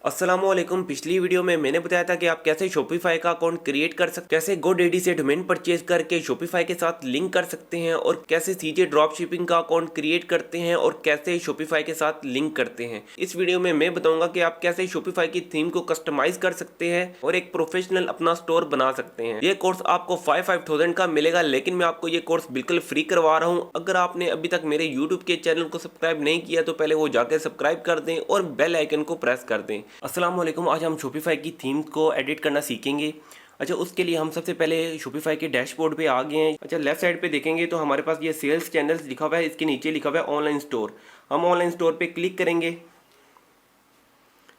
अस्सलामुअलैकुम। पिछली वीडियो में मैंने बताया था कि आप कैसे शॉपिफाई का अकाउंट क्रिएट कर सकते, कैसे GoDaddy से डोमेन परचेज करके शॉपिफाई के साथ लिंक कर सकते हैं और कैसे सीजे ड्रॉप शिपिंग का अकाउंट क्रिएट करते हैं और कैसे शॉपिफाई के साथ लिंक करते हैं। इस वीडियो में मैं बताऊंगा कि आप कैसे शॉपिफाई की थीम को कस्टमाइज कर सकते हैं और एक प्रोफेशनल अपना स्टोर बना सकते हैं। ये कोर्स आपको 5000 का मिलेगा, लेकिन मैं आपको ये कोर्स बिल्कुल फ्री करवा रहा हूँ। अगर आपने अभी तक मेरे यूट्यूब के चैनल को सब्सक्राइब नहीं किया तो पहले वो जाकर सब्सक्राइब कर दें और बेल आइकन को प्रेस कर दें। अस्सलाम वालेकुम। आज हम शॉपिफाई की थीम को एडिट करना सीखेंगे। अच्छा, उसके लिए हम सबसे पहले शॉपिफाई के डैशबोर्ड पे आ गए हैं। अच्छा, लेफ्ट साइड पे देखेंगे तो हमारे पास ये सेल्स चैनल्स लिखा हुआ है, इसके नीचे लिखा हुआ है ऑनलाइन स्टोर। हम ऑनलाइन स्टोर पे क्लिक करेंगे।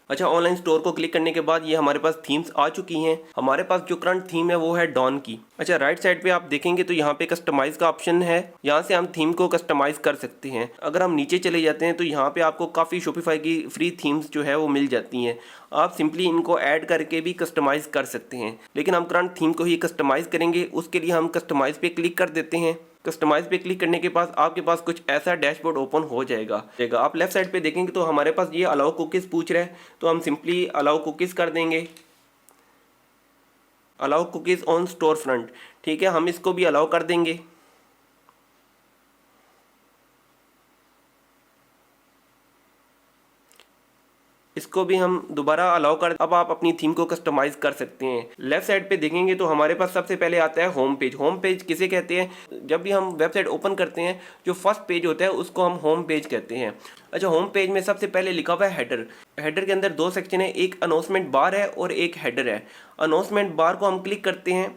अच्छा, ऑनलाइन स्टोर को क्लिक करने के बाद ये हमारे पास थीम्स आ चुकी हैं। हमारे पास जो करंट थीम है वो है डॉन की। अच्छा, राइट साइड पे आप देखेंगे तो यहाँ पे कस्टमाइज का ऑप्शन है, यहाँ से हम थीम को कस्टमाइज कर सकते हैं। अगर हम नीचे चले जाते हैं तो यहाँ पे आपको काफ़ी शॉपिफाई की फ्री थीम्स जो है वो मिल जाती हैं। आप सिंपली इनको ऐड करके भी कस्टमाइज कर सकते हैं, लेकिन हम करंट थीम को ही कस्टमाइज करेंगे। उसके लिए हम कस्टमाइज पे क्लिक कर देते हैं। कस्टमाइज पे क्लिक करने के बाद आपके पास कुछ ऐसा डैशबोर्ड ओपन हो जाएगा। आप लेफ्ट साइड पे देखेंगे तो हमारे पास ये अलाउ कुकीज़ पूछ रहा है, तो हम सिंपली अलाउ कुकीज़ कर देंगे। Allow cookies on store front, ठीक है, हम इसको भी अलाउ कर देंगे। इसको भी हम दोबारा अलाउ कर। अब आप अपनी थीम को कस्टमाइज कर सकते हैं। लेफ्ट साइड पे देखेंगे तो हमारे पास सबसे पहले आता है होम पेज। होम पेज किसे कहते हैं? जब भी हम वेबसाइट ओपन करते हैं जो फर्स्ट पेज होता है उसको हम होम पेज कहते हैं। अच्छा, होम पेज में सबसे पहले लिखा हुआ है हेडर। हेडर के अंदर दो सेक्शन है, एक अनाउंसमेंट बार है और एक हेडर है। अनाउंसमेंट बार को हम क्लिक करते हैं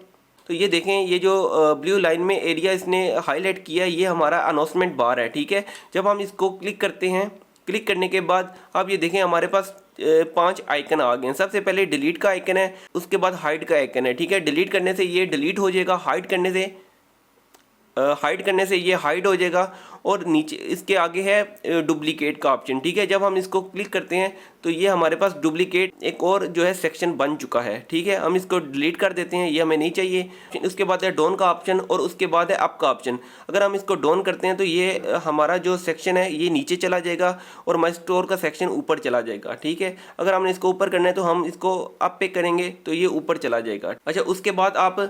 तो ये देखें, ये जो ब्लू लाइन में एरिया इसने हाईलाइट किया ये हमारा अनाउंसमेंट बार है, ठीक है। जब हम इसको क्लिक करते हैं, क्लिक करने के बाद आप ये देखें हमारे पास 5 आइकन आ गए हैं। सबसे पहले डिलीट का आइकन है, उसके बाद हाइड का आइकन है, ठीक है। डिलीट करने से ये डिलीट हो जाएगा, हाइड करने से ये हाइड हो जाएगा। और नीचे इसके आगे है डुप्लीकेट का ऑप्शन, ठीक है। जब हम इसको क्लिक करते हैं तो ये हमारे पास डुप्लीकेट एक और जो है सेक्शन बन चुका है, ठीक है। हम इसको डिलीट कर देते हैं, ये हमें नहीं चाहिए। उसके बाद है डाउन का ऑप्शन और उसके बाद है अप का ऑप्शन। अगर हम इसको डाउन करते हैं तो ये हमारा जो सेक्शन है ये नीचे चला जाएगा और माई स्टोर का सेक्शन ऊपर चला जाएगा, ठीक है। अगर हमने इसको ऊपर करना है तो हम इसको अप पे करेंगे तो ये ऊपर चला जाएगा। अच्छा, उसके बाद आप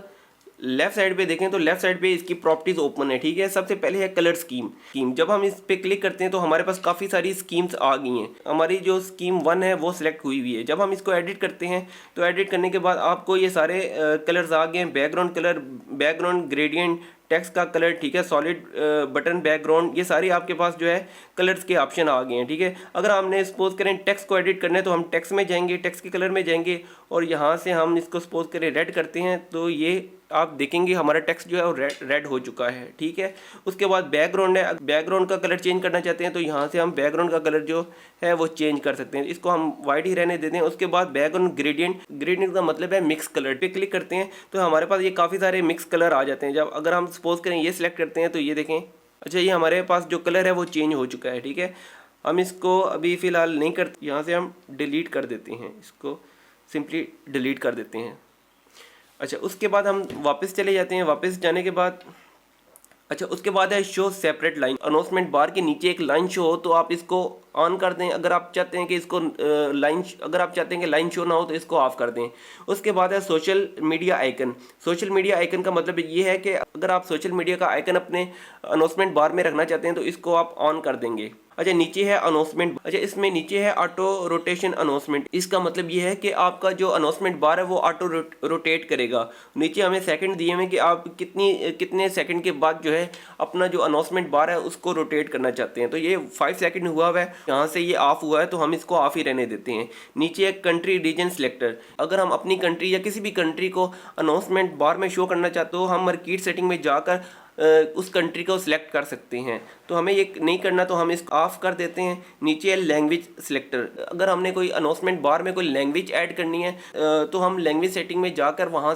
लेफ्ट साइड पे देखें तो लेफ्ट साइड पे इसकी प्रॉपर्टीज ओपन है, ठीक है। सबसे पहले है कलर स्कीम। जब हम इस पे क्लिक करते हैं तो हमारे पास काफ़ी सारी स्कीम्स आ गई हैं। हमारी जो स्कीम 1 है वो सिलेक्ट हुई हुई है। जब हम इसको एडिट करते हैं तो एडिट करने के बाद आपको ये सारे कलर्स आ गए हैं। Background colour, background gradient, text का कलर, ठीक है, सॉलिड बटन बैकग्राउंड, ये सारी आपके पास जो है कलर्स के ऑप्शन आ गए हैं, ठीक है। अगर हमने सपोज करें टेक्स्ट को एडिट करना है तो हम टेक्स्ट में जाएंगे, टेक्स्ट के कलर में जाएंगे और यहाँ से हम इसको सपोज करें रेड करते हैं तो ये आप देखेंगे हमारा टेक्स्ट जो है वो रेड हो चुका है, ठीक है। उसके बाद बैकग्राउंड है, बैकग्राउंड का कलर चेंज करना चाहते हैं तो यहाँ से हम बैकग्राउंड का कलर जो है वो चेंज कर सकते हैं। इसको हम वाइट ही रहने देते हैं। उसके बाद बैकग्राउंड ग्रेडियंट का मतलब है मिक्स कलर पे क्लिक करते हैं तो हमारे पास ये काफ़ी सारे मिक्स कलर आ जाते हैं। जब अगर हम सपोज करें ये सिलेक्ट करते हैं तो ये देखें, अच्छा, ये हमारे पास जो कलर है वो चेंज हो चुका है, ठीक है। हम इसको अभी फ़िलहाल नहीं करते, यहाँ से हम डिलीट कर देते हैं, इसको सिंपली डिलीट कर देते हैं। अच्छा, उसके बाद हम वापस चले जाते हैं। वापस जाने के बाद अच्छा, उसके बाद है शो सेपरेट लाइन। अनाउंसमेंट बार के नीचे एक लाइन शो हो तो आप इसको ऑन कर दें। अगर आप चाहते हैं कि इसको अगर आप चाहते हैं कि लाइन शो ना हो तो इसको ऑफ कर दें। उसके बाद है social media icon. Social media icon का मतलब ये है कि अगर आप सोशल मीडिया का आइकन अपने अनाउंसमेंट बार में रखना चाहते हैं तो इसको आप ऑन कर देंगे। अच्छा, नीचे है अनाउंसमेंट। अच्छा, इसमें नीचे है ऑटो रोटेशन अनाउंसमेंट। इसका मतलब ये है कि आपका जो अनाउंसमेंट बार है वो ऑटो रोटेट करेगा। नीचे हमें सेकंड दिए हैं कि आप कितने सेकंड के बाद जो है अपना जो अनाउंसमेंट बार है उसको रोटेट करना चाहते हैं। तो ये 5 सेकंड हुआ है, यहाँ से ये ऑफ हुआ है तो हम इसको ऑफ ही रहने देते हैं। नीचे एक कंट्री रीजन सिलेक्टर। अगर हम अपनी कंट्री या किसी भी कंट्री को अनाउंसमेंट बार में शो करना चाहते हो, हम मार्केट सेटिंग में जाकर उस कंट्री को सिलेक्ट कर सकते हैं। तो हमें ये नहीं करना तो हम इसको ऑफ कर देते हैं। नीचे है लैंग्वेज सिलेक्टर। अगर हमने कोई अनाउंसमेंट बार में कोई लैंग्वेज ऐड करनी है तो हम लैंग्वेज सेटिंग में जाकर वहाँ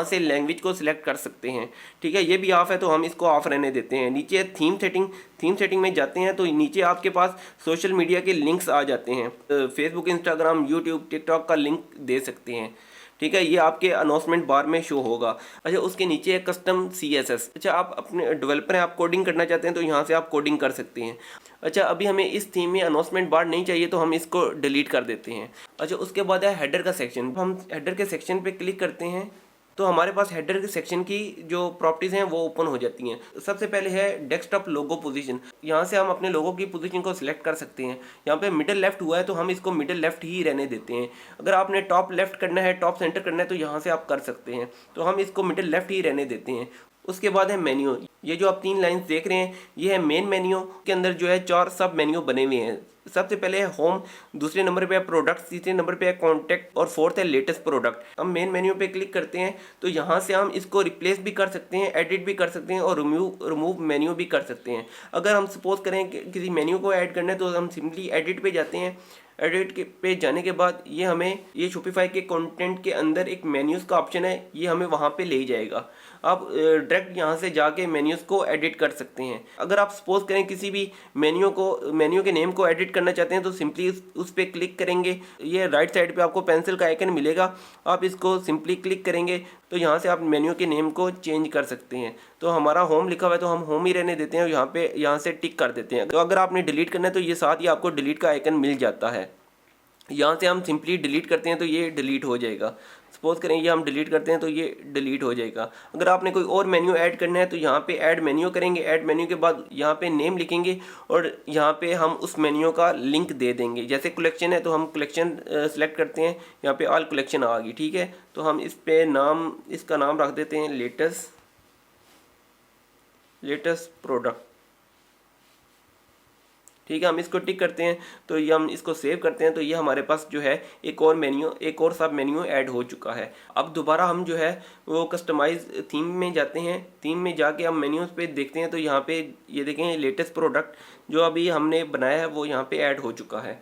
से लैंग्वेज को सिलेक्ट कर सकते हैं, ठीक है। ये भी ऑफ है तो हम इसको ऑफ रहने देते हैं। नीचे है थीम सेटिंग। थीम सेटिंग में जाते हैं तो नीचे आपके पास सोशल मीडिया के लिंक्स आ जाते हैं। फेसबुक, इंस्टाग्राम, यूट्यूब, टिकटॉक का लिंक दे सकते हैं, ठीक है, ये आपके अनाउंसमेंट बार में शो होगा। अच्छा, उसके नीचे है कस्टम CSS। अच्छा, आप अपने डेवलपर हैं, आप कोडिंग करना चाहते हैं तो यहाँ से आप कोडिंग कर सकते हैं। अच्छा, अभी हमें इस थीम में अनाउंसमेंट बार नहीं चाहिए तो हम इसको डिलीट कर देते हैं। अच्छा, उसके बाद है हेडर का सेक्शन। हम हेडर के सेक्शन पे क्लिक करते हैं तो हमारे पास हेडर के सेक्शन की जो प्रॉपर्टीज़ हैं वो ओपन हो जाती हैं। सबसे पहले है डेस्कटॉप लोगो पोजीशन। यहाँ से हम अपने लोगो की पोजीशन को सिलेक्ट कर सकते हैं। यहाँ पे मिडिल लेफ्ट हुआ है तो हम इसको मिडिल लेफ्ट ही रहने देते हैं। अगर आपने टॉप लेफ्ट करना है, टॉप सेंटर करना है तो यहाँ से आप कर सकते हैं, तो हम इसको मिडिल लेफ्ट ही रहने देते हैं। उसके बाद है मेन्यू। ये जो आप 3 लाइंस देख रहे हैं ये है मेन मेन्यू के अंदर जो है 4 सब मेन्यू बने हुए हैं। सबसे पहले है होम, दूसरे नंबर पे है प्रोडक्ट, तीसरे नंबर पे है कॉन्टैक्ट और फोर्थ है लेटेस्ट प्रोडक्ट। हम मेन मेन्यू पे क्लिक करते हैं तो यहाँ से हम इसको रिप्लेस भी कर सकते हैं, एडिट भी कर सकते हैं और रिमूव मेन्यू भी कर सकते हैं। अगर हम सपोज करें कि किसी मेन्यू को ऐड करना है तो हम सिंपली एडिट पे जाते हैं। एडिट के पे जाने के बाद ये हमें ये शॉपिफाई के कंटेंट के अंदर एक मेन्यूज़ का ऑप्शन है, ये हमें वहाँ पे ले जाएगा। आप डायरेक्ट यहाँ से जाके मेन्यूज़ को एडिट कर सकते हैं। अगर आप सपोज करें किसी भी मेन्यू के नेम को एडिट करना चाहते हैं तो सिंपली उस पर क्लिक करेंगे। ये राइट साइड पे आपको पेंसिल का आइकन मिलेगा, आप इसको सिंपली क्लिक करेंगे तो यहाँ से आप मेन्यू के नेम को चेंज कर सकते हैं। तो हमारा होम लिखा हुआ है तो हम होम ही रहने देते हैं और यहाँ से टिक कर देते हैं। तो अगर आपने डिलीट करना है तो ये साथ ही आपको डिलीट का आइकन मिल जाता है। यहाँ से हम सिंपली डिलीट करते हैं तो ये डिलीट हो जाएगा। सपोज करें ये हम डिलीट करते हैं तो ये डिलीट हो जाएगा। अगर आपने कोई और मेन्यू ऐड करना है तो यहाँ पे ऐड मेन्यू करेंगे। ऐड मेन्यू के बाद यहाँ पे नेम लिखेंगे और यहाँ पे हम उस मेन्यू का लिंक दे देंगे। जैसे कलेक्शन है तो हम कलेक्शन सेलेक्ट करते हैं, यहाँ पे ऑल कलेक्शन आ गई, ठीक है। तो हम इस पे इसका नाम रख देते हैं लेटेस्ट प्रोडक्ट, ठीक है। हम इसको टिक करते हैं तो ये हम इसको सेव करते हैं तो ये हमारे पास जो है एक और सब मेन्यू ऐड हो चुका है। अब दोबारा हम जो है वो कस्टमाइज थीम में जाते हैं। थीम में जाके हम मेन्यूज़ पे देखते हैं तो यहाँ पे ये देखें लेटेस्ट प्रोडक्ट जो अभी हमने बनाया है वो यहाँ पे ऐड हो चुका है।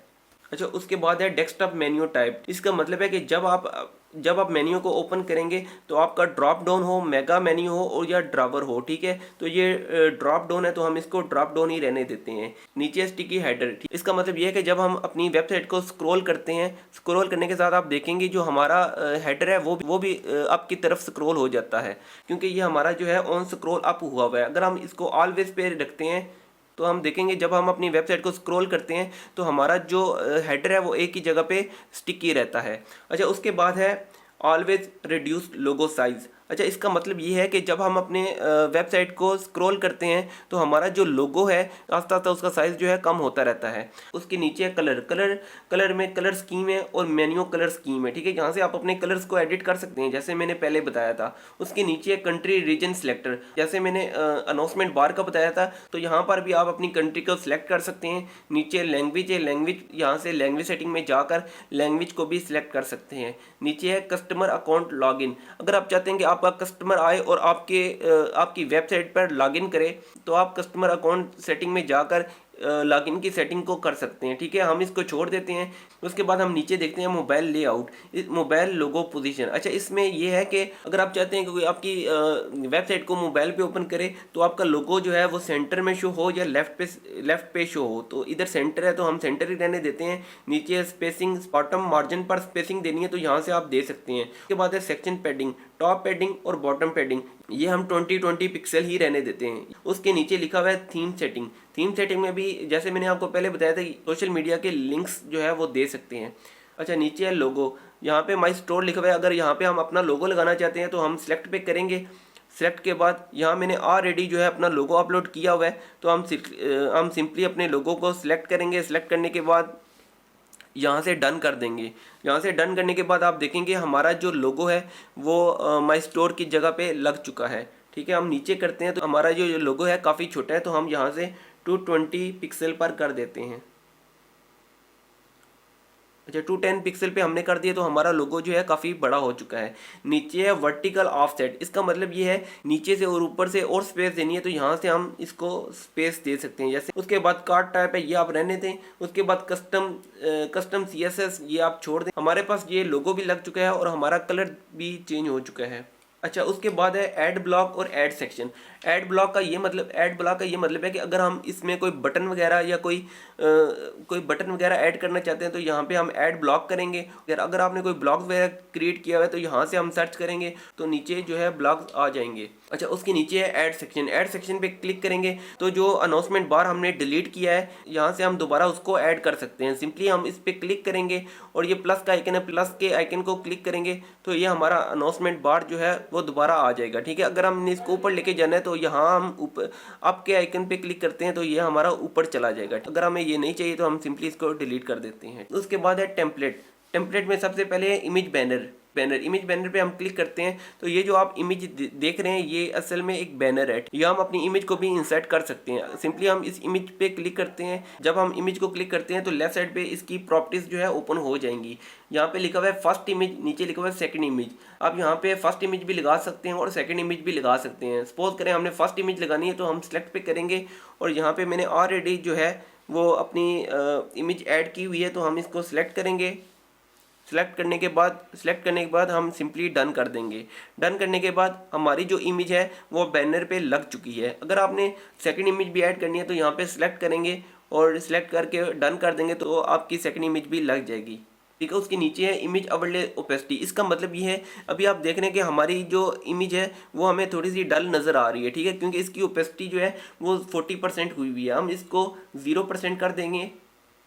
अच्छा, उसके बाद है डेस्कटॉप मेन्यू टाइप। इसका मतलब है कि जब आप मेन्यू को ओपन करेंगे तो आपका ड्रॉप डाउन हो, मेगा मेन्यू हो और या ड्रावर हो, ठीक है। तो ये ड्रॉप डाउन है तो हम इसको ड्रॉप डाउन ही रहने देते हैं। नीचे स्टिकी हेडर, इसका मतलब ये है कि जब हम अपनी वेबसाइट को स्क्रॉल करते हैं, स्क्रॉल करने के साथ आप देखेंगे जो हमारा हेडर है वो भी अप की तरफ स्क्रॉल हो जाता है, क्योंकि ये हमारा जो है ऑन स्क्रॉल अप हुआ हुआ है। अगर हम इसको ऑलवेज पे रखते हैं तो हम देखेंगे जब हम अपनी वेबसाइट को स्क्रॉल करते हैं तो हमारा जो हेडर है वो एक ही जगह पे स्टिकी रहता है। अच्छा, उसके बाद है ऑलवेज रिड्यूस लोगो साइज। अच्छा, इसका मतलब ये है कि जब हम अपने वेबसाइट को स्क्रॉल करते हैं तो हमारा जो लोगो है आस्ता आस्ता उसका साइज़ जो है कम होता रहता है। उसके नीचे है कलर में कलर स्कीम है और मेन्यू कलर स्कीम है, ठीक है। यहाँ से आप अपने कलर्स को एडिट कर सकते हैं जैसे मैंने पहले बताया था। उसके नीचे है कंट्री रीजन सिलेक्टर, जैसे मैंने अनाउंसमेंट बार का बताया था तो यहाँ पर भी आप अपनी कंट्री को सिलेक्ट कर सकते हैं। नीचे लैंग्वेज है, लैंग्वेज यहाँ से लैंग्वेज सेटिंग में जाकर लैंग्वेज को भी सिलेक्ट कर सकते हैं। नीचे है कस्टमर अकाउंट लॉगिन। अगर आप चाहते हैं कि आपका कस्टमर आए और आपकी वेबसाइट पर लॉगिन करे तो आप कस्टमर अकाउंट सेटिंग में जाकर लॉगिन की सेटिंग को कर सकते हैं, ठीक है। हम इसको छोड़ देते हैं। उसके बाद हम नीचे देखते हैं मोबाइल लेआउट, मोबाइल लोगो पोजीशन। अच्छा, इसमें ये है कि अगर आप चाहते हैं कि कोई आपकी वेबसाइट को मोबाइल पे ओपन करे तो आपका लोगो जो है वो सेंटर में शो हो या लेफ्ट पे शो हो। तो इधर सेंटर है तो हम सेंटर ही रहने देते हैं। नीचे स्पेसिंग, बॉटम मार्जिन पर स्पेसिंग देनी है तो यहाँ से आप दे सकते हैं। उसके बाद है सेक्शन पैडिंग, टॉप पैडिंग और बॉटम पैडिंग, ये हम 20-20 पिक्सल ही रहने देते हैं। उसके नीचे लिखा हुआ है थीम सेटिंग। थीम सेटिंग में भी जैसे मैंने आपको पहले बताया था सोशल मीडिया के लिंक्स जो है वो दे सकते हैं। अच्छा, नीचे है लोगो, यहाँ पे माई स्टोर लिखा हुआ है। अगर यहाँ पे हम अपना लोगो लगाना चाहते हैं तो हम सिलेक्ट पे करेंगे। सिलेक्ट के बाद यहाँ मैंने ऑलरेडी जो है अपना लोगो अपलोड किया हुआ है तो हम सिंपली अपने लोगो को सिलेक्ट करेंगे। सिलेक्ट करने के बाद यहाँ से डन कर देंगे। यहाँ से डन करने के बाद आप देखेंगे हमारा जो लोगो है वो माई स्टोर की जगह पे लग चुका है, ठीक है। हम नीचे करते हैं तो हमारा जो लोगो है काफ़ी छोटा है तो हम यहाँ से 220 पिक्सल पर कर देते हैं। अच्छा, 210 पिक्सल पे हमने कर दिया तो हमारा लोगो जो है काफ़ी बड़ा हो चुका है। नीचे है वर्टिकल ऑफसेट, इसका मतलब ये है नीचे से और ऊपर से और स्पेस देनी है तो यहाँ से हम इसको स्पेस दे सकते हैं जैसे। उसके बाद कार्ड टाइप है, ये आप रहने दें। उसके बाद कस्टम CSS, ये आप छोड़ दें। हमारे पास ये लोगो भी लग चुका है और हमारा कलर भी चेंज हो चुका है। अच्छा, उसके बाद है ऐड ब्लॉक और ऐड सेक्शन। ऐड ब्लॉक का ये मतलब है कि अगर हम इसमें कोई बटन वगैरह या कोई कोई बटन वगैरह ऐड करना चाहते हैं तो यहाँ पे हम ऐड ब्लॉक करेंगे। अगर आपने कोई ब्लॉग वगैरह क्रिएट किया हुआ है तो यहाँ से हम सर्च करेंगे तो नीचे जो है ब्लॉग्स आ जाएंगे। अच्छा, उसके नीचे है ऐड सेक्शन। ऐड सेक्शन पे क्लिक करेंगे तो जो अनाउंसमेंट बार हमने डिलीट किया है यहाँ से हम दोबारा उसको ऐड कर सकते हैं। सिंपली हम इस पे क्लिक करेंगे और ये प्लस का आइकन है, प्लस के आइकन को क्लिक करेंगे तो ये हमारा अनाउंसमेंट बार जो है वो दोबारा आ जाएगा। ठीक है, अगर हमने इसको ऊपर लेके जाना है तो यहाँ हम ऊपर अप के आइकन पे क्लिक करते हैं तो ये हमारा ऊपर चला जाएगा। अगर हमें ये नहीं चाहिए तो हम सिंपली इसको डिलीट कर देते हैं। उसके बाद है टेम्पलेट। टेम्पलेट में सबसे पहले है इमेज बैनर। इमेज बैनर पे हम क्लिक करते हैं तो ये जो आप इमेज देख रहे हैं ये असल में एक बैनर है। ये हम अपनी इमेज को भी इंसर्ट कर सकते हैं। सिंपली हम इस इमेज पे क्लिक करते हैं। जब हम इमेज को क्लिक करते हैं तो लेफ्ट साइड पे इसकी प्रॉपर्टीज जो है ओपन हो जाएंगी। यहाँ पे लिखा हुआ है फर्स्ट इमेज, नीचे लिखा हुआ है सेकंड इमेज। आप यहाँ पे फर्स्ट इमेज भी लगा सकते हैं और सेकंड इमेज भी लगा सकते हैं। सपोज करें हमने फर्स्ट इमेज लगानी है तो हम सिलेक्ट पे करेंगे और यहाँ पे मैंने ऑलरेडी जो है वो अपनी इमेज ऐड की हुई है तो हम इसको सिलेक्ट करेंगे। सिलेक्ट करने के बाद हम सिंपली डन कर देंगे। डन करने के बाद हमारी जो इमेज है वो बैनर पे लग चुकी है। अगर आपने सेकंड इमेज भी ऐड करनी है तो यहाँ पे सिलेक्ट करेंगे और सिलेक्ट करके डन कर देंगे तो आपकी सेकंड इमेज भी लग जाएगी। ठीक है, उसके नीचे है इमेज ओवरले ओपेसिटी। इसका मतलब ये है, अभी आप देख रहे हैं कि हमारी जो इमेज है वो हमें थोड़ी सी डल नज़र आ रही है। ठीक है, क्योंकि इसकी ओपेसिटी जो है वो 40% हुई हुई है। हम इसको 0% कर देंगे।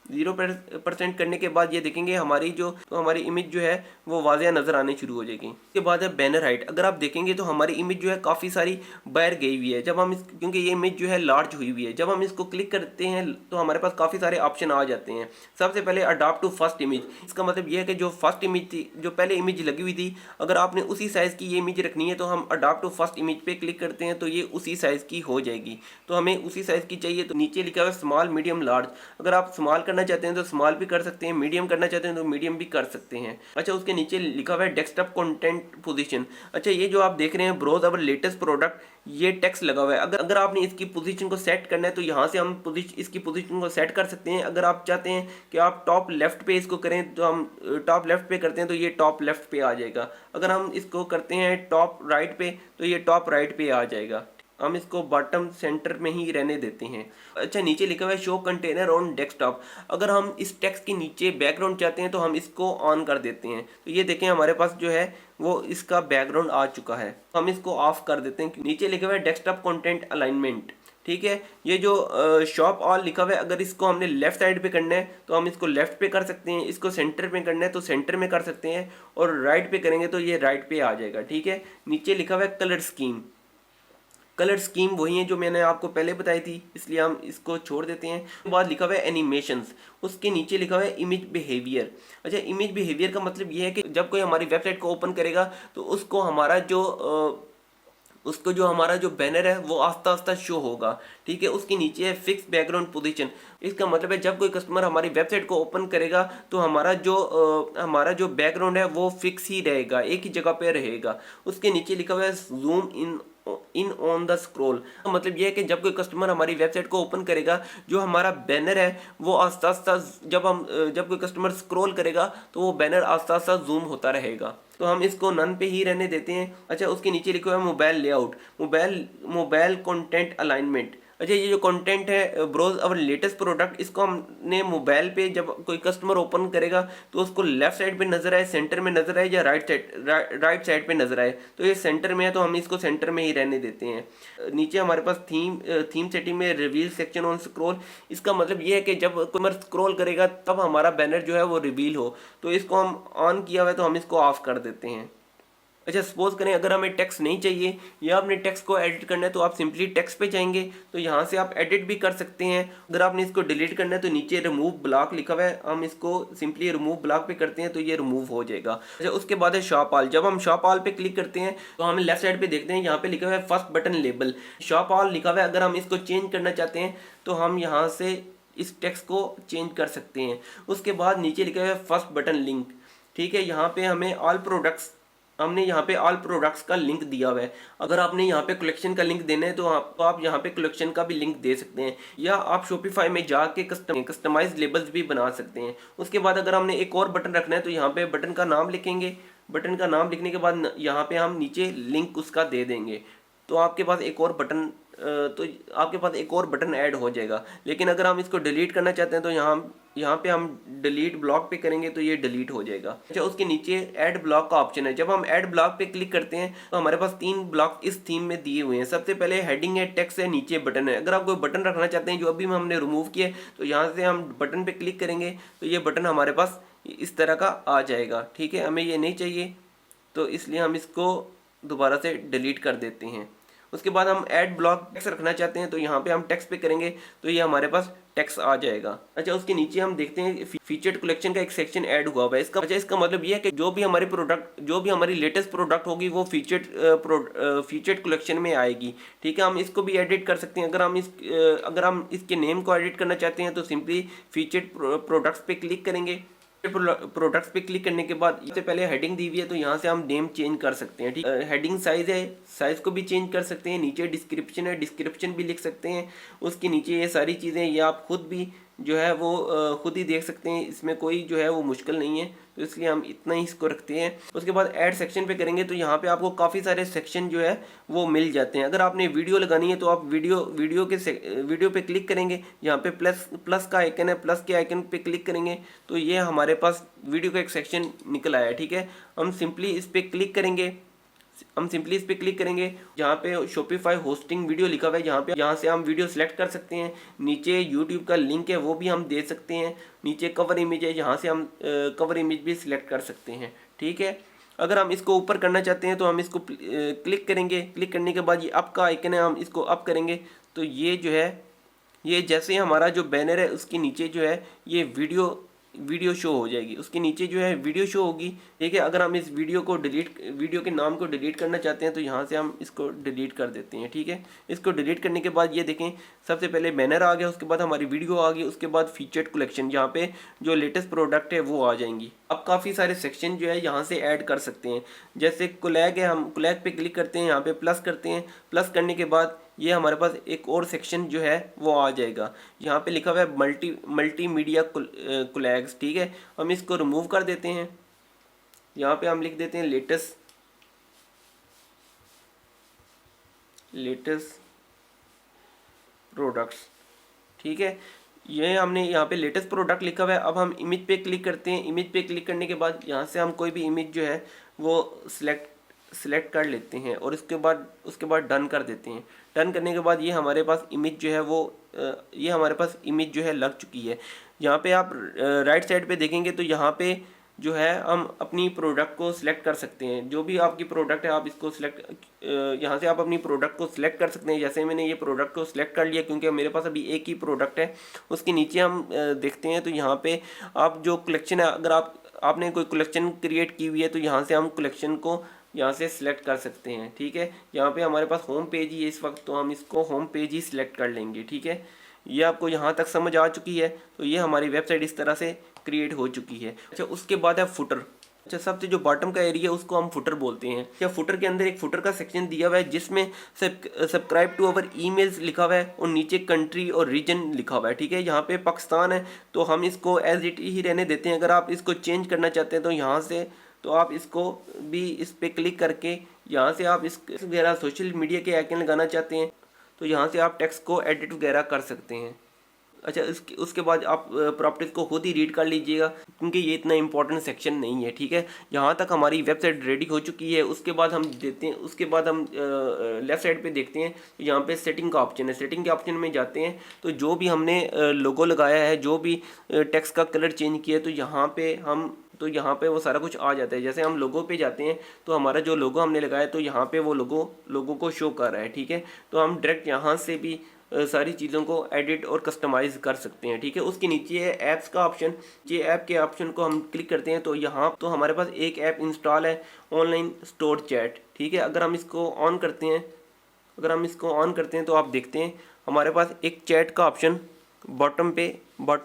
0% करने के बाद ये देखेंगे हमारी इमेज जो है वो वाज़िया नज़र आने शुरू हो जाएगी। इसके बाद है बैनर हाइट। अगर आप देखेंगे तो हमारी इमेज जो है काफ़ी सारी बाहर गई हुई है। क्योंकि ये इमेज जो है लार्ज हुई हुई है, जब हम इसको क्लिक करते हैं तो हमारे पास काफ़ी सारे ऑप्शन आ जाते हैं। सबसे पहले अडॉप्ट टू फर्स्ट इमेज। इसका मतलब ये है कि जो फर्स्ट इमेज थी, जो पहले इमेज लगी हुई थी, अगर आपने उसी साइज़ की ये इमेज रखनी है तो हम अडॉप्ट टू फर्स्ट इमेज पे क्लिक करते हैं तो ये उसी साइज़ की हो जाएगी। तो हमें उसी साइज़ की चाहिए तो नीचे लिखा हुआ है स्मॉल, मीडियम, लार्ज। अगर आप स्मॉल करना चाहते हैं तो स्मॉल भी कर सकते हैं, मीडियम करना चाहते हैं तो मीडियम भी कर सकते हैं। अच्छा, उसके नीचे लिखा हुआ है डेस्कटॉप कंटेंट पोजीशन। अच्छा, ये जो आप देख रहे हैं ब्राउज अवर लेटेस्ट प्रोडक्ट, ये टेक्स्ट लगा हुआ है। अगर आपने इसकी पोजीशन को सेट करना है तो यहाँ से हम इसकी पोजीशन को सेट कर सकते हैं। अगर आप चाहते हैं कि आप टॉप लेफ्ट पे इसको करें तो हम टॉप लेफ्ट पे करते हैं तो ये टॉप लेफ्ट पे आ जाएगा। अगर हम इसको करते हैं टॉप राइट पे तो ये टॉप राइट पे आ जाएगा। हम इसको बॉटम सेंटर में ही रहने देते हैं। अच्छा, नीचे लिखा हुआ है शो कंटेनर ऑन डेस्कटॉप। अगर हम इस टेक्स्ट के नीचे बैकग्राउंड चाहते हैं तो हम इसको ऑन कर देते हैं। तो ये देखें हमारे पास जो है वो इसका बैकग्राउंड आ चुका है। हम इसको ऑफ कर देते हैं। नीचे लिखा हुआ है डेस्कटॉप कंटेंट अलाइनमेंट। ठीक है, ये जो शॉप ऑल लिखा हुआ है, अगर इसको हमने लेफ्ट साइड पे करना है तो हम इसको लेफ्ट पे कर सकते हैं, इसको सेंटर पे करना है तो सेंटर में कर सकते हैं और राइट पे करेंगे तो ये राइट पे आ जाएगा। ठीक है, नीचे लिखा हुआ है कलर स्कीम। कलर स्कीम वही है जो मैंने आपको पहले बताई थी, इसलिए हम इसको छोड़ देते हैं। उसके बाद लिखा हुआ है एनिमेशंस। उसके नीचे लिखा हुआ है इमेज बिहेवियर। अच्छा, इमेज बिहेवियर का मतलब ये है कि जब कोई हमारी वेबसाइट को ओपन करेगा तो उसको हमारा जो बैनर है वो आस्ता आस्ता शो होगा। ठीक है, उसके नीचे है फिक्स बैकग्राउंड पोजीशन। इसका मतलब है जब कोई कस्टमर हमारी वेबसाइट को ओपन करेगा तो हमारा जो बैकग्राउंड है वो फिक्स ही रहेगा, एक ही जगह पे रहेगा। उसके नीचे लिखा हुआ है zoom in on the scroll. मतलब यह है कि जब कोई कस्टमर हमारी वेबसाइट को ओपन करेगा, जो हमारा बैनर है वो आस्ता आस्ता जब कोई कस्टमर स्क्रॉल करेगा तो वो बैनर आस्ता आस्ता जूम होता रहेगा। तो हम इसको नन पे ही रहने देते हैं। अच्छा, उसके नीचे लिखा हुआ है mobile layout, mobile content alignment. अच्छा, ये जो कंटेंट है ब्राउज अवर लेटेस्ट प्रोडक्ट, इसको हमने मोबाइल पे जब कोई कस्टमर ओपन करेगा तो उसको लेफ्ट साइड पे नजर आए, सेंटर में नजर आए या राइट साइड पे नजर आए। तो ये सेंटर में है तो हम इसको सेंटर में ही रहने देते हैं। नीचे हमारे पास थीम सेटिंग में रिवील सेक्शन ऑन स्क्रॉल। इसका मतलब ये है कि जब कस्टमर स्क्रॉल करेगा तब हमारा बैनर जो है वो रिवील हो। तो इसको हम ऑन किया हुआ है तो हम इसको ऑफ कर देते हैं। अच्छा, सपोज करें अगर हमें टेक्स्ट नहीं चाहिए या अपने टेक्स्ट को एडिट करना है तो आप सिंपली टेक्स्ट पे जाएंगे तो यहाँ से आप एडिट भी कर सकते हैं। अगर आपने इसको डिलीट करना है तो नीचे रिमूव ब्लॉक लिखा हुआ है, हम इसको सिंपली रिमूव ब्लॉक पे करते हैं तो ये रिमूव हो जाएगा। अच्छा, उसके बाद है शॉप ऑल। जब हम शॉप ऑल पे क्लिक करते हैं तो हम लेफ्ट साइड पे देखते हैं यहाँ पे लिखा हुआ है first button label. Shop all लिखा हुआ है, अगर हम इसको चेंज करना चाहते हैं तो हम यहाँ से इस टेक्स्ट को चेंज कर सकते हैं। उसके बाद नीचे लिखा हुआ है फर्स्ट बटन लिंक। ठीक है, यहाँ पे हमने यहाँ पे ऑल प्रोडक्ट्स का लिंक दिया हुआ है। अगर आपने यहाँ पे कलेक्शन का लिंक देना है तो आप यहाँ पे कलेक्शन का भी लिंक दे सकते हैं, या आप शॉपिफाई में जाके कस्टमाइज लेबल्स भी बना सकते हैं। उसके बाद अगर हमने एक और बटन रखना है तो यहाँ पे बटन का नाम लिखेंगे। बटन का नाम लिखने के बाद यहाँ पे हम नीचे लिंक उसका दे देंगे तो आपके पास एक और बटन तो आपके पास एक और बटन ऐड हो जाएगा। लेकिन अगर हम इसको डिलीट करना चाहते हैं तो यहाँ पे हम डिलीट ब्लॉक पे करेंगे तो ये डिलीट हो जाएगा। अच्छा, उसके नीचे ऐड ब्लॉक का ऑप्शन है। जब हम ऐड ब्लॉक पे क्लिक करते हैं तो हमारे पास 3 ब्लॉक इस थीम में दिए हुए हैं। सबसे पहले हेडिंग है, टेक्स्ट है, नीचे बटन है। अगर आप कोई बटन रखना चाहते हैं जो अभी हमने रिमूव किया है, तो यहाँ से हम बटन पे क्लिक करेंगे तो ये बटन हमारे पास इस तरह का आ जाएगा। ठीक है, हमें ये नहीं चाहिए तो इसलिए हम इसको दोबारा से डिलीट कर देते हैं। उसके बाद हम ऐड ब्लॉक टेक्स्ट रखना चाहते हैं तो यहाँ पे हम टेक्स्ट पे करेंगे तो ये हमारे पास टेक्स्ट आ जाएगा। अच्छा, उसके नीचे हम देखते हैं फीचर्ड कलेक्शन का एक सेक्शन ऐड हुआ है। इसका मतलब ये है कि जो भी हमारी लेटेस्ट प्रोडक्ट होगी वो फीचर्ड कलेक्शन में आएगी। ठीक है, हम इसको भी एडिट कर सकते हैं। अगर हम इसके नेम को एडिट करना चाहते हैं तो सिंपली फीचर्ड प्रोडक्ट्स पे क्लिक करेंगे। प्रोडक्ट्स पे क्लिक करने के बाद सबसे पहले हेडिंग दी हुई है तो यहाँ से हम नेम चेंज कर सकते हैं। ठीक, हेडिंग साइज है, साइज को भी चेंज कर सकते हैं। नीचे डिस्क्रिप्शन है, डिस्क्रिप्शन भी लिख सकते हैं। उसके नीचे ये सारी चीज़ें ये आप खुद भी जो है वो खुद ही देख सकते हैं। इसमें कोई जो है वो मुश्किल नहीं है, तो इसलिए हम इतना ही इसको रखते हैं। उसके बाद ऐड सेक्शन पे करेंगे तो यहाँ पे आपको काफ़ी सारे सेक्शन जो है वो मिल जाते हैं। अगर आपने वीडियो लगानी है तो आप वीडियो पे क्लिक करेंगे। यहाँ पे प्लस का आइकन है, प्लस के आइकन पे क्लिक करेंगे तो ये हमारे पास वीडियो का एक सेक्शन निकल आया। ठीक है, हम सिंपली इस पर क्लिक करेंगे। जहाँ पे शॉपिफाई होस्टिंग वीडियो लिखा हुआ है, यहाँ से हम वीडियो सेलेक्ट कर सकते हैं। नीचे यूट्यूब का लिंक है वो भी हम दे सकते हैं। नीचे कवर इमेज है, यहाँ से हम कवर इमेज भी सिलेक्ट कर सकते हैं। ठीक है, अगर हम इसको ऊपर करना चाहते हैं तो हम इसको क्लिक करेंगे। क्लिक करने के बाद ये अप का आइकन है, हम इसको अप करेंगे तो ये जो है ये जैसे हमारा जो बैनर है उसके नीचे जो है ये वीडियो शो हो जाएगी। उसके नीचे जो है वीडियो शो होगी। ठीक है, अगर हम इस वीडियो के नाम को डिलीट करना चाहते हैं तो यहाँ से हम इसको डिलीट कर देते हैं। ठीक है, इसको डिलीट करने के बाद ये देखें सबसे पहले बैनर आ गया, उसके बाद हमारी वीडियो आ गई, उसके बाद फीचर्ड कलेक्शन जहाँ पे जो लेटेस्ट प्रोडक्ट है वो आ जाएंगी। अब काफ़ी सारे सेक्शन जो है यहाँ से ऐड कर सकते हैं। जैसे कोलैग है, हम कोलैग पे क्लिक करते हैं, यहाँ पे प्लस करते हैं। प्लस करने के बाद ये हमारे पास एक और सेक्शन जो है वो आ जाएगा। यहाँ पे लिखा हुआ है मल्टीमीडिया कोलैग्स। ठीक है, हम इसको रिमूव कर देते हैं। यहाँ पे हम लिख देते हैं लेटेस्ट प्रोडक्ट्स। ठीक है, ये हमने यहाँ पे लेटेस्ट प्रोडक्ट लिखा हुआ है। अब हम इमेज पे क्लिक करते हैं। इमेज पे क्लिक करने के बाद यहाँ से हम कोई भी इमेज जो है वो सिलेक्ट कर लेते हैं और उसके बाद डन कर देते हैं। डन करने के बाद ये हमारे पास इमेज जो है लग चुकी है। यहाँ पे आप राइट साइड पे देखेंगे तो यहाँ पे जो है हम अपनी प्रोडक्ट को सिलेक्ट कर सकते हैं। जो भी आपकी प्रोडक्ट है आप इसको यहाँ से आप अपनी प्रोडक्ट को सिलेक्ट कर सकते हैं। जैसे मैंने ये प्रोडक्ट को सिलेक्ट कर लिया क्योंकि मेरे पास अभी एक ही प्रोडक्ट है। उसके नीचे हम देखते हैं तो यहाँ पे आप जो कलेक्शन है, अगर आपने कोई कलेक्शन क्रिएट की हुई है तो यहाँ से हम कलेक्शन को यहाँ से सिलेक्ट कर सकते हैं। ठीक है, यहाँ पे हमारे पास होम पेज ही है इस वक्त, तो हम इसको होम पेज ही सिलेक्ट कर लेंगे। ठीक है, ये आपको यहाँ तक समझ आ चुकी है। तो ये हमारी वेबसाइट इस तरह से क्रिएट हो चुकी है। अच्छा, उसके बाद है फुटर। अच्छा, सबसे जो बॉटम का एरिया है उसको हम फुटर बोलते हैं। अच्छा, फुटर के अंदर एक फुटर का सेक्शन दिया हुआ है जिसमें सब्सक्राइब टू अवर ईमेल्स लिखा हुआ है और नीचे कंट्री और रीजन लिखा हुआ है। ठीक है, यहाँ पे पाकिस्तान है तो हम इसको एज इट ही रहने देते हैं। अगर आप इसको चेंज करना चाहते हैं तो यहाँ से आप इसको भी इस पर क्लिक करके यहाँ से आप इस वगैरह सोशल मीडिया के आइकन लगाना चाहते हैं तो यहाँ से आप टेक्स्ट को एडिट वगैरह कर सकते हैं। अच्छा, उसके बाद आप प्रॉपर्टीज को खुद ही रीड कर लीजिएगा क्योंकि ये इतना इंपॉर्टेंट सेक्शन नहीं है। ठीक है, यहाँ तक हमारी वेबसाइट रेडी हो चुकी है। उसके बाद हम लेफ्ट साइड पे देखते हैं तो यहाँ पे सेटिंग का ऑप्शन है। सेटिंग के ऑप्शन में जाते हैं तो जो भी हमने लोगो लगाया है, जो भी टेक्स्ट का कलर चेंज किया है तो यहाँ पे वो सारा कुछ आ जाता है। जैसे हम लोगो पे जाते हैं तो हमारा जो लोगो हमने लगाया तो यहाँ पे वो लोगो को शो कर रहा है। ठीक है, तो हम डायरेक्ट यहाँ से भी सारी चीज़ों को एडिट और कस्टमाइज़ कर सकते हैं। ठीक है, उसके नीचे है ऐप्स का ऑप्शन। ये ऐप के ऑप्शन को हम क्लिक करते हैं तो यहाँ तो हमारे पास एक ऐप इंस्टॉल है, ऑनलाइन स्टोर चैट। ठीक है, अगर हम इसको ऑन करते हैं तो आप देखते हैं हमारे पास एक चैट का ऑप्शन बॉटम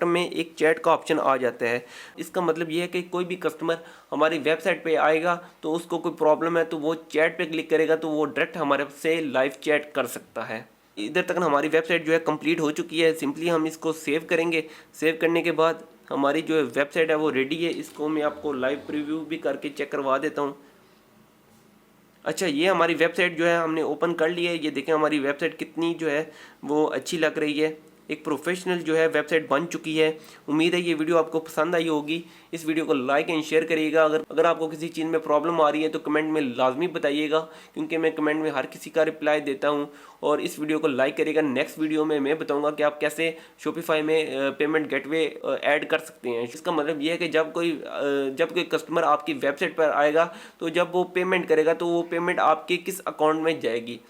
में एक चैट का ऑप्शन आ जाता है। इसका मतलब ये है कि कोई भी कस्टमर हमारी वेबसाइट पे आएगा तो उसको कोई प्रॉब्लम है तो वो चैट पे क्लिक करेगा तो वो डायरेक्ट हमारे से लाइव चैट कर सकता है। इधर तक हमारी वेबसाइट जो है कंप्लीट हो चुकी है। सिंपली हम इसको सेव करेंगे। सेव करने के बाद हमारी जो वेबसाइट है वो रेडी है। इसको मैं आपको लाइव प्रीव्यू भी करके चेक करवा देता हूँ। अच्छा, ये हमारी वेबसाइट जो है हमने ओपन कर ली है। ये देखें हमारी वेबसाइट कितनी जो है वो अच्छी लग रही है, एक प्रोफेशनल जो है वेबसाइट बन चुकी है। उम्मीद है ये वीडियो आपको पसंद आई होगी। इस वीडियो को लाइक एंड शेयर करिएगा। अगर आपको किसी चीज़ में प्रॉब्लम आ रही है तो कमेंट में लाजमी बताइएगा, क्योंकि मैं कमेंट में हर किसी का रिप्लाई देता हूँ। और इस वीडियो को लाइक करिएगा। नेक्स्ट वीडियो में मैं बताऊँगा कि आप कैसे शॉपिफाई में पेमेंट गेटवे ऐड कर सकते हैं। इसका मतलब ये है कि जब कोई कस्टमर आपकी वेबसाइट पर आएगा तो जब वो पेमेंट करेगा तो वो पेमेंट आपके किस अकाउंट में जाएगी।